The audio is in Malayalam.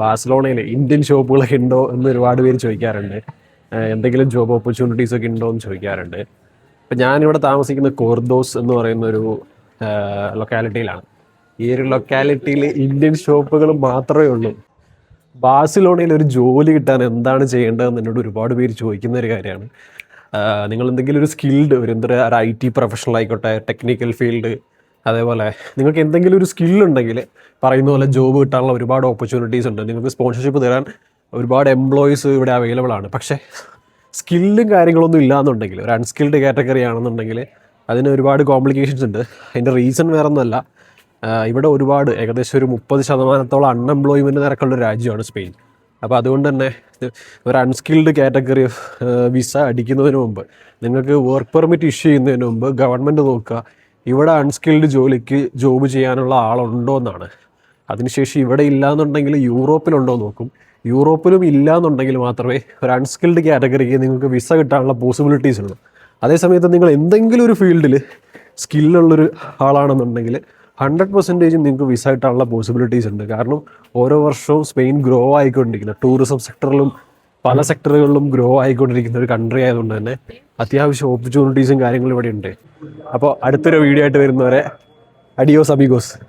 ബാഴ്സലോണയിൽ ഇന്ത്യൻ ഷോപ്പുകളൊക്കെ ഉണ്ടോ എന്ന് ഒരുപാട് പേര് ചോദിക്കാറുണ്ട്. എന്തെങ്കിലും ജോബ് ഓപ്പർച്യൂണിറ്റീസ് ഒക്കെ ഉണ്ടോ എന്ന് ചോദിക്കാറുണ്ട്. ഇപ്പം ഞാനിവിടെ താമസിക്കുന്ന കോർദോസ് എന്ന് പറയുന്ന ഒരു ലൊക്കാലിറ്റിയിലാണ്. ഈ ഒരു ലൊക്കാലിറ്റിയിൽ ഇന്ത്യൻ ഷോപ്പുകൾ മാത്രമേ ഉള്ളൂ. ബാഴ്സലോണയിൽ ഒരു ജോലി കിട്ടാൻ എന്താണ് ചെയ്യേണ്ടതെന്ന് എന്നോട് ഒരുപാട് പേര് ചോദിക്കുന്ന ഒരു കാര്യമാണ്. നിങ്ങൾ എന്തെങ്കിലും ഒരു സ്കിൽഡ് ഒരു IT പ്രൊഫഷണൽ ആയിക്കോട്ടെ, ടെക്നിക്കൽ ഫീൽഡ്, അതേപോലെ നിങ്ങൾക്ക് എന്തെങ്കിലും ഒരു സ്കില്ലുണ്ടെങ്കിൽ പറയുന്ന പോലെ ജോബ് കിട്ടാനുള്ള ഒരുപാട് ഓപ്പർച്യൂണിറ്റീസ് ഉണ്ട്. നിങ്ങൾക്ക് സ്പോൺസർഷിപ്പ് തരാൻ ഒരുപാട് എംപ്ലോയീസ് ഇവിടെ അവൈലബിൾ ആണ്. പക്ഷേ സ്കില്ലും കാര്യങ്ങളൊന്നും ഇല്ലയെന്നുണ്ടെങ്കിൽ, ഒരു അൺസ്കിൽഡ് കാറ്റഗറി ആണെന്നുണ്ടെങ്കിൽ അതിന് ഒരുപാട് കോംപ്ലിക്കേഷൻസ് ഉണ്ട്. അതിൻ്റെ റീസൺ വേറെ ഒന്നുമല്ല, ഇവിടെ ഒരുപാട് ഏകദേശം ഒരു 30% അൺഎംപ്ലോയ്മെൻറ്റ് നിരക്കുള്ള ഒരു രാജ്യമാണ് സ്പെയിൻ. അപ്പോൾ അതുകൊണ്ട് തന്നെ ഒരു അൺസ്കിൽഡ് കാറ്റഗറി വിസ അടിക്കുന്നതിന് മുമ്പ്, നിങ്ങൾക്ക് വർക്ക് പെർമിറ്റ് ഇഷ്യൂ ചെയ്യുന്നതിന് മുമ്പ് ഗവൺമെൻറ് നോക്കുക ഇവിടെ അൺസ്കിൽഡ് ജോലിക്ക് ജോബ് ചെയ്യാനുള്ള ആളുണ്ടോ എന്നാണ്. അതിനുശേഷം ഇവിടെ ഇല്ലയെന്നുണ്ടെങ്കിൽ യൂറോപ്പിലുണ്ടോ നോക്കും. യൂറോപ്പിലും ഇല്ലയെന്നുണ്ടെങ്കിൽ മാത്രമേ ഒരു അൺസ്കിൽഡ് കാറ്റഗറിക്ക് നിങ്ങൾക്ക് വിസ കിട്ടാനുള്ള പോസിബിലിറ്റീസ് ഉള്ളൂ. അതേസമയത്ത് നിങ്ങൾ എന്തെങ്കിലും ഒരു ഫീൽഡിൽ സ്കില്ലുള്ളൊരു ആളാണെന്നുണ്ടെങ്കിൽ 100% നിങ്ങൾക്ക് വിസ കിട്ടാനുള്ള പോസിബിലിറ്റീസ് ഉണ്ട്. കാരണം ഓരോ വർഷവും സ്പെയിൻ ഗ്രോ ആയിക്കൊണ്ടിരിക്കുന്ന, ടൂറിസം സെക്ടറിലും പല സെക്ടറുകളിലും ഗ്രോ ആയിക്കൊണ്ടിരിക്കുന്ന ഒരു കൺട്രി ആയതുകൊണ്ട് തന്നെ അത്യാവശ്യം ഓപ്പർച്യൂണിറ്റീസും കാര്യങ്ങളും ഇവിടെ ഉണ്ട്. അപ്പോൾ അടുത്തൊരു വീഡിയോ ആയിട്ട് വരുന്നവരെ അഡിയോസ് അമിഗോസ്.